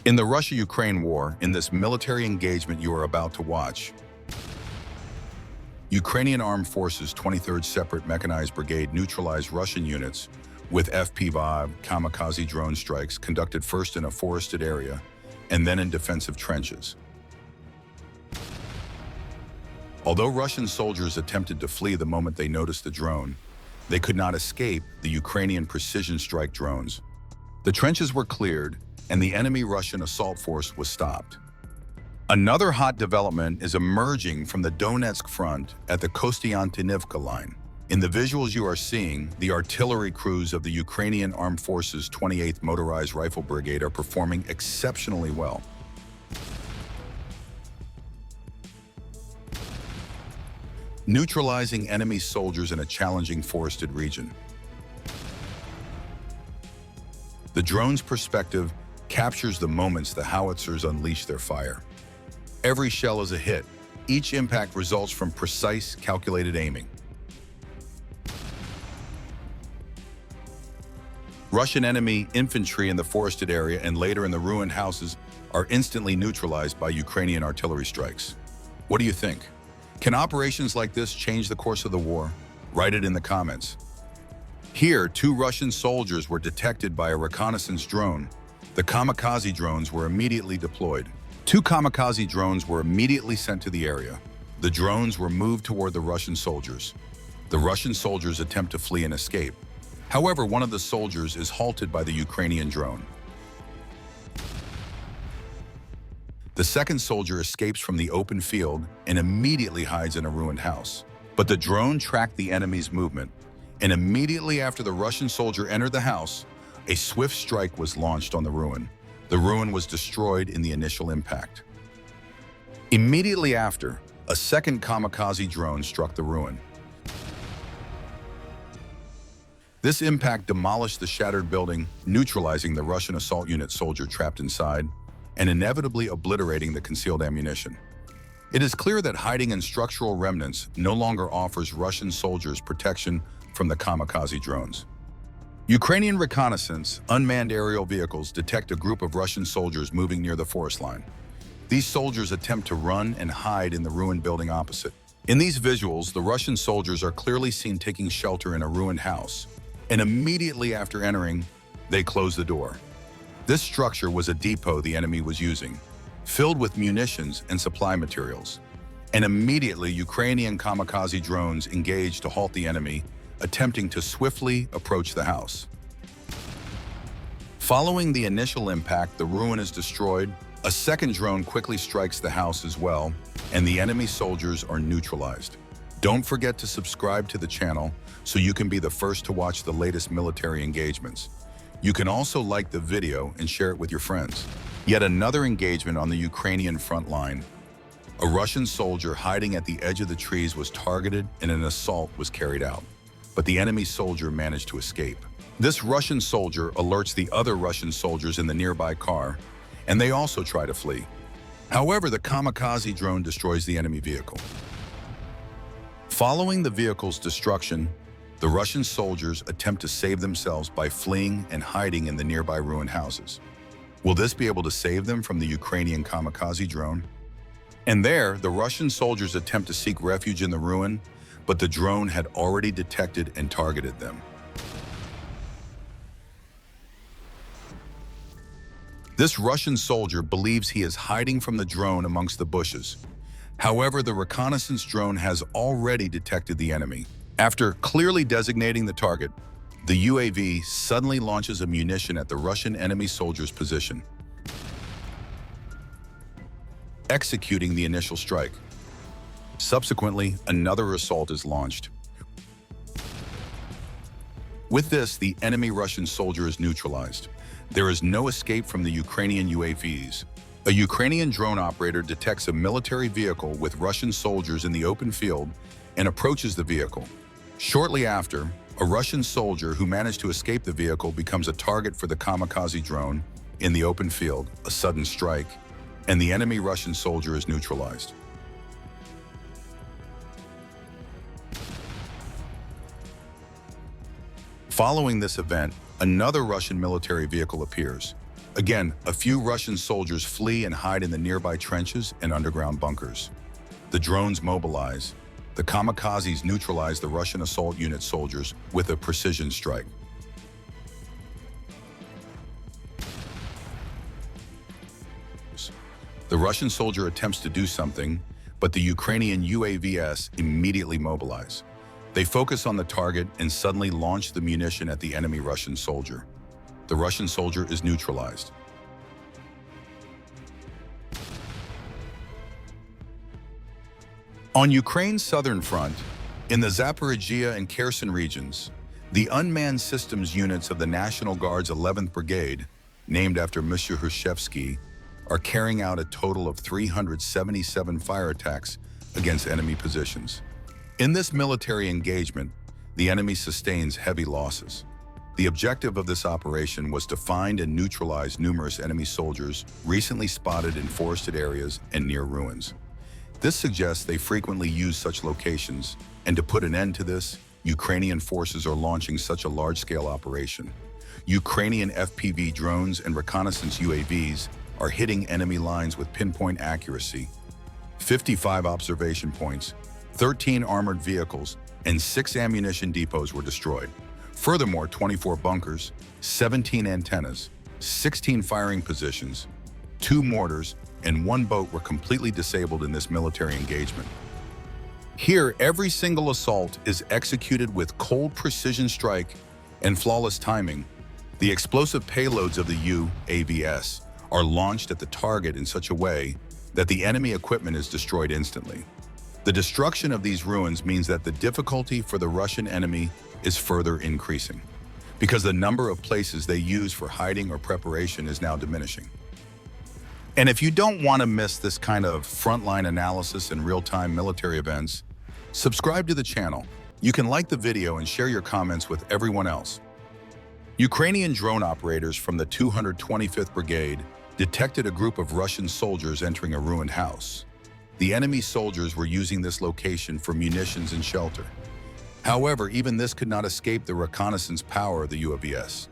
In the Russia-Ukraine war, in this military engagement you are about to watch, Ukrainian Armed Forces 23rd Separate Mechanized Brigade neutralized Russian units with FPV kamikaze drone strikes conducted first in a forested area and then in defensive trenches. Although Russian soldiers attempted to flee the moment they noticed the drone, they could not escape the Ukrainian precision strike drones. The trenches were cleared and the enemy Russian assault force was stopped. Another hot development is emerging from the Donetsk front at the Kostyantynivka line. In the visuals you are seeing, the artillery crews of the Ukrainian Armed Forces 28th Motorized Rifle Brigade are performing exceptionally well. Neutralizing enemy soldiers in a challenging forested region. The drone's perspective captures the moments the howitzers unleash their fire. Every shell is a hit. Each impact results from precise, calculated aiming. Russian enemy infantry in the forested area and later in the ruined houses are instantly neutralized by Ukrainian artillery strikes. What do you think? Can operations like this change the course of the war? Write it in the comments. Here, 2 Russian soldiers were detected by a reconnaissance drone. The kamikaze drones were immediately deployed. 2 kamikaze drones were immediately sent to the area. The drones were moved toward the Russian soldiers. The Russian soldiers attempt to flee and escape. However, one of the soldiers is halted by the Ukrainian drone. The second soldier escapes from the open field and immediately hides in a ruined house. But the drone tracked the enemy's movement, and immediately after the Russian soldier entered the house, a swift strike was launched on the ruin. The ruin was destroyed in the initial impact. Immediately after, a second kamikaze drone struck the ruin. This impact demolished the shattered building, neutralizing the Russian assault unit soldier trapped inside, and inevitably obliterating the concealed ammunition. It is clear that hiding in structural remnants no longer offers Russian soldiers protection from the kamikaze drones. Ukrainian reconnaissance, unmanned aerial vehicles detect a group of Russian soldiers moving near the forest line. These soldiers attempt to run and hide in the ruined building opposite. In these visuals, the Russian soldiers are clearly seen taking shelter in a ruined house, and immediately after entering, they close the door. This structure was a depot the enemy was using, filled with munitions and supply materials. And immediately, Ukrainian kamikaze drones engaged to halt the enemy, attempting to swiftly approach the house. Following the initial impact, the ruin is destroyed. A second drone quickly strikes the house as well, and the enemy soldiers are neutralized. Don't forget to subscribe to the channel so you can be the first to watch the latest military engagements. You can also like the video and share it with your friends. Yet another engagement on the Ukrainian front line. A Russian soldier hiding at the edge of the trees was targeted and an assault was carried out. But the enemy soldier managed to escape. This Russian soldier alerts the other Russian soldiers in the nearby car, and they also try to flee. However, the kamikaze drone destroys the enemy vehicle. Following the vehicle's destruction, the Russian soldiers attempt to save themselves by fleeing and hiding in the nearby ruined houses. Will this be able to save them from the Ukrainian kamikaze drone? And there, the Russian soldiers attempt to seek refuge in the ruin, but the drone had already detected and targeted them. This Russian soldier believes he is hiding from the drone amongst the bushes. However, the reconnaissance drone has already detected the enemy. After clearly designating the target, the UAV suddenly launches a munition at the Russian enemy soldier's position, executing the initial strike. Subsequently, another assault is launched. With this, the enemy Russian soldier is neutralized. There is no escape from the Ukrainian UAVs. A Ukrainian drone operator detects a military vehicle with Russian soldiers in the open field and approaches the vehicle. Shortly after, a Russian soldier who managed to escape the vehicle becomes a target for the kamikaze drone in the open field, a sudden strike, and the enemy Russian soldier is neutralized. Following this event, another Russian military vehicle appears. Again, a few Russian soldiers flee and hide in the nearby trenches and underground bunkers. The drones mobilize. The kamikazes neutralize the Russian assault unit soldiers with a precision strike. The Russian soldier attempts to do something, but the Ukrainian UAVs immediately mobilize. They focus on the target and suddenly launch the munition at the enemy Russian soldier. The Russian soldier is neutralized. On Ukraine's southern front, in the Zaporizhzhia and Kherson regions, the unmanned systems units of the National Guard's 11th Brigade, named after Monsieur Hrushevsky, are carrying out a total of 377 fire attacks against enemy positions. In this military engagement, the enemy sustains heavy losses. The objective of this operation was to find and neutralize numerous enemy soldiers recently spotted in forested areas and near ruins. This suggests they frequently use such locations, and to put an end to this, Ukrainian forces are launching such a large-scale operation. Ukrainian FPV drones and reconnaissance UAVs are hitting enemy lines with pinpoint accuracy. 55 observation points, 13 armored vehicles, and 6 ammunition depots were destroyed. Furthermore, 24 bunkers, 17 antennas, 16 firing positions, 2 mortars, and 1 boat were completely disabled in this military engagement. Here, every single assault is executed with cold precision strike and flawless timing. The explosive payloads of the UAVs are launched at the target in such a way that the enemy equipment is destroyed instantly. The destruction of these ruins means that the difficulty for the Russian enemy is further increasing, because the number of places they use for hiding or preparation is now diminishing. And if you don't want to miss this kind of frontline analysis and real-time military events, subscribe to the channel. You can like the video and share your comments with everyone else. Ukrainian drone operators from the 225th Brigade detected a group of Russian soldiers entering a ruined house. The enemy soldiers were using this location for munitions and shelter. However, even this could not escape the reconnaissance power of the UAVs.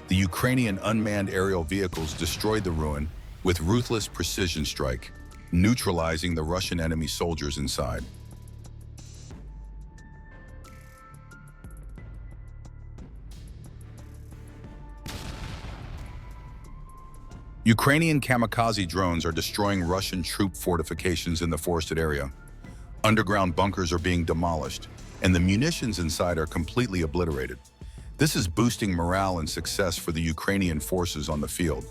The Ukrainian unmanned aerial vehicles destroyed the ruin with ruthless precision strike, neutralizing the Russian enemy soldiers inside. Ukrainian kamikaze drones are destroying Russian troop fortifications in the forested area. Underground bunkers are being demolished, and the munitions inside are completely obliterated. This is boosting morale and success for the Ukrainian forces on the field.